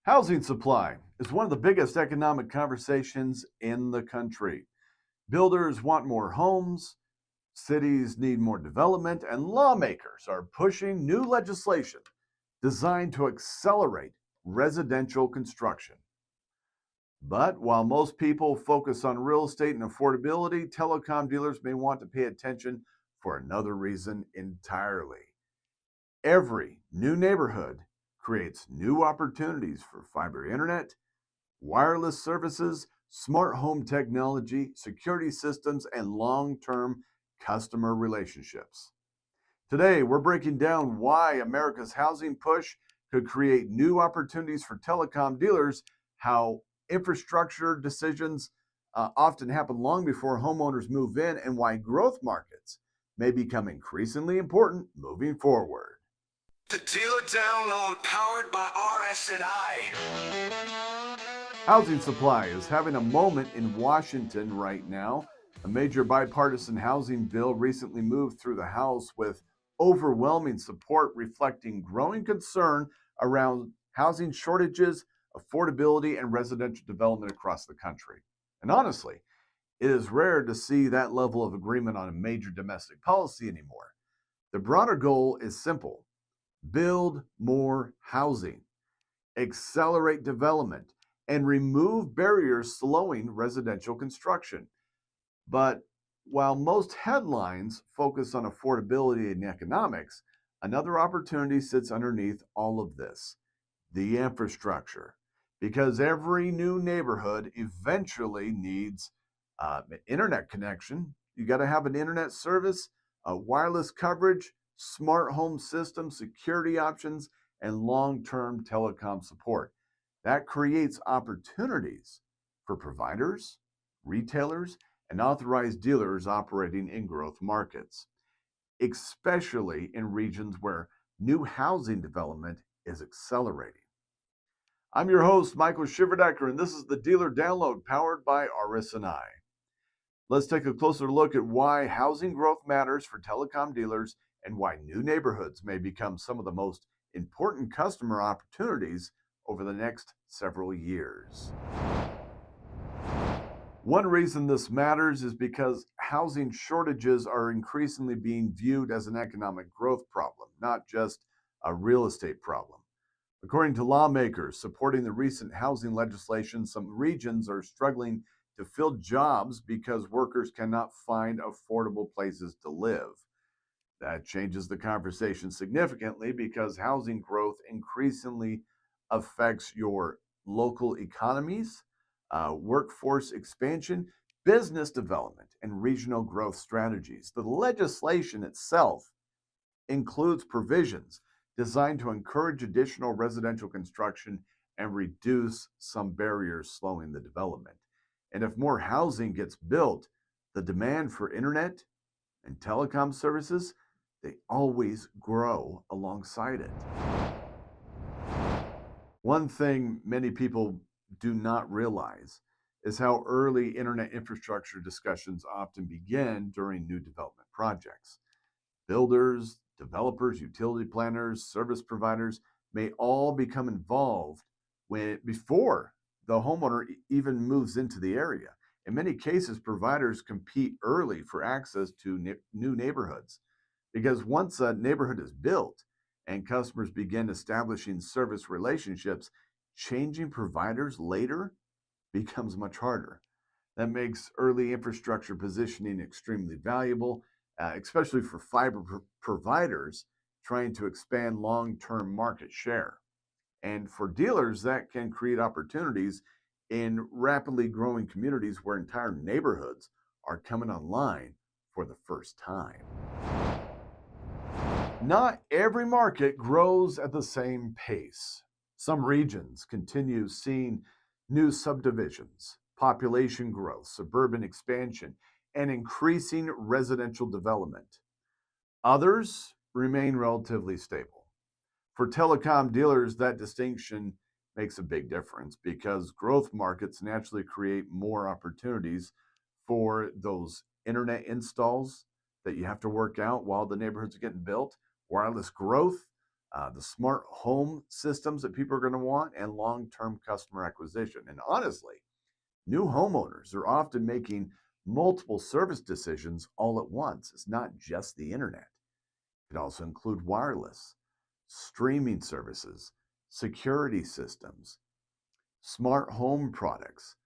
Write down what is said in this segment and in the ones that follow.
Housing supply is one of the biggest economic conversations in the country. Builders want more homes, cities need more development, and lawmakers are pushing new legislation designed to accelerate residential construction. But while most people focus on real estate and affordability, telecom dealers may want to pay attention for another reason entirely. Every new neighborhood creates new opportunities for fiber internet, wireless services, smart home technology, security systems, and long term customer relationships. Today, we're breaking down why America's housing push could create new opportunities for telecom dealers, how infrastructure decisions often happen long before homeowners move in, and why growth markets may become increasingly important moving forward. The dealer download powered by RS&I. Housing supply is having a moment in Washington right now. A major bipartisan housing bill recently moved through the House with overwhelming support, reflecting growing concern around housing shortages, affordability, and residential development across the country. And honestly, it is rare to see that level of agreement on a major domestic policy anymore. The broader goal is simple: build more housing, accelerate development, and remove barriers slowing residential construction. But while most headlines focus on affordability and economics, another opportunity sits underneath all of this: the infrastructure. Because every new neighborhood eventually needs an internet connection. You got to have an internet service, wireless coverage, smart home systems, security options, and long term telecom support. That creates opportunities for providers, retailers, and authorized dealers operating in growth markets, especially in regions where new housing development is accelerating. I'm your host, Michael Shiverdecker, and this is the Dealer Download powered by RS&I. Let's take a closer look at why housing growth matters for telecom dealers and why new neighborhoods may become some of the most important customer opportunities over the next several years. One reason this matters is because housing shortages are increasingly being viewed as an economic growth problem, not just a real estate problem. According to lawmakers supporting the recent housing legislation, some regions are struggling to fill jobs because workers cannot find affordable places to live. That changes the conversation significantly because housing growth increasingly affects your local economies, workforce expansion, business development, and regional growth strategies. The legislation itself includes provisions designed to encourage additional residential construction and reduce some barriers slowing the development. And if more housing gets built, the demand for internet and telecom services, they always grow alongside it. One thing many people do not realize is how early internet infrastructure discussions often begin during new development projects. Builders, developers, utility planners, service providers may all become involved before the homeowner even moves into the area. In many cases, providers compete early for access to new neighborhoods because once a neighborhood is built and customers begin establishing service relationships, changing providers later becomes much harder. That makes early infrastructure positioning extremely valuable, especially for fiber providers trying to expand long term market share. And for dealers, that can create opportunities in rapidly growing communities where entire neighborhoods are coming online for the first time. Not every market grows at the same pace. Some regions continue seeing new subdivisions, population growth, suburban expansion, and increasing residential development. Others remain relatively stable. For telecom dealers, that distinction makes a big difference because growth markets naturally create more opportunities for those internet installs that you have to work out while the neighborhoods are getting built, wireless growth, the smart home systems that people are going to want, and long-term customer acquisition. And honestly, new homeowners are often making multiple service decisions all at once. It's not just the internet. It could also include wireless, streaming services, security systems, smart home products.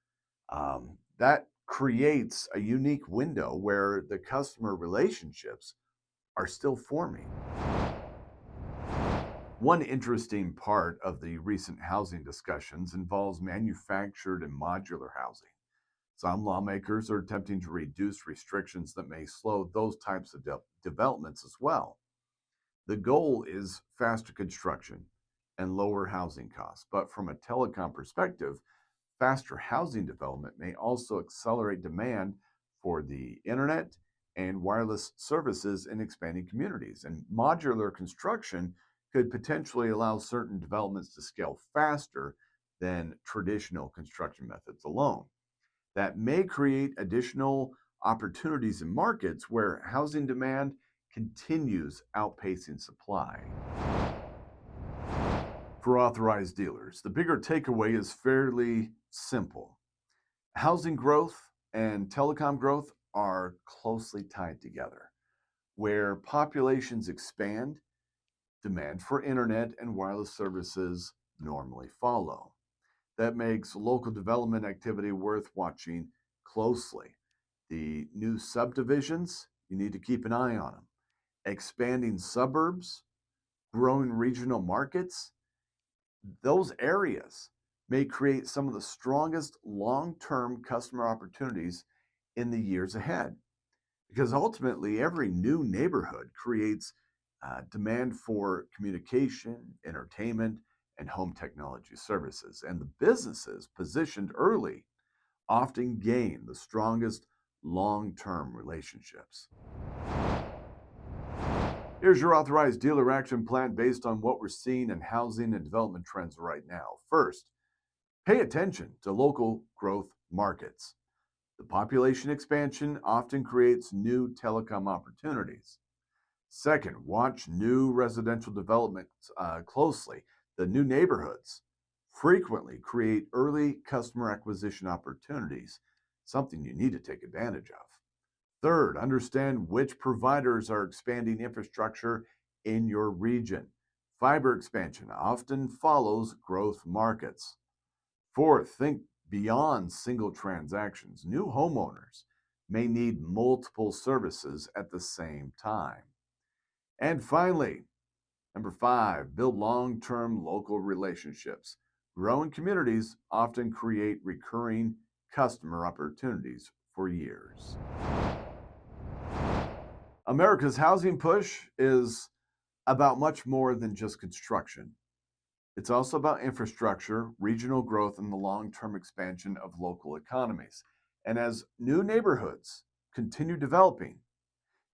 That creates a unique window where the customer relationships are still forming. One interesting part of the recent housing discussions involves manufactured and modular housing. Some lawmakers are attempting to reduce restrictions that may slow those types of developments as well. The goal is faster construction and lower housing costs. But from a telecom perspective, faster housing development may also accelerate demand for the internet and wireless services in expanding communities. And modular construction could potentially allow certain developments to scale faster than traditional construction methods alone. That may create additional opportunities in markets where housing demand continues outpacing supply. For authorized dealers, the bigger takeaway is fairly simple. Housing growth and telecom growth are closely tied together. Where populations expand, demand for internet and wireless services normally follow. That makes local development activity worth watching closely. The new subdivisions, you need to keep an eye on them. Expanding suburbs, growing regional markets, those areas may create some of the strongest long-term customer opportunities in the years ahead. Because ultimately, every new neighborhood creates demand for communication, entertainment, and home technology services. And the businesses positioned early often gain the strongest long-term relationships. Here's your authorized dealer action plan based on what we're seeing in housing and development trends right now. First, pay attention to local growth markets. The population expansion often creates new telecom opportunities. Second, watch new residential developments closely. The new neighborhoods frequently create early customer acquisition opportunities, something you need to take advantage of. Third, understand which providers are expanding infrastructure in your region. Fiber expansion often follows growth markets. Fourth, think beyond single transactions. New homeowners may need multiple services at the same time. And finally, number 5, build long-term local relationships. Growing communities often create recurring customer opportunities for years. America's housing push is about much more than just construction. It's also about infrastructure, regional growth, and the long-term expansion of local economies. And as new neighborhoods continue developing,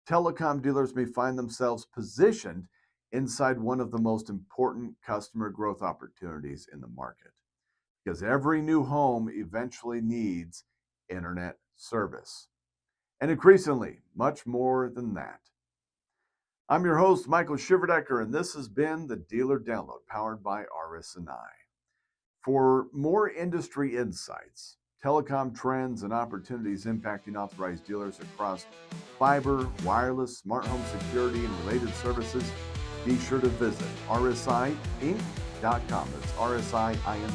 telecom dealers may find themselves positioned inside one of the most important customer growth opportunities in the market. Because every new home eventually needs internet service. And increasingly, much more than that. I'm your host, Michael Shiverdecker, and this has been the Dealer Download powered by RS&I. For more industry insights, telecom trends, and opportunities impacting authorized dealers across fiber, wireless, smart home security, and related services, be sure to visit rsiinc.com. That's rsiinc.com.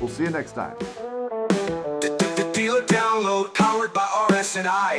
We'll see you next time. The Dealer Download powered by RS&I.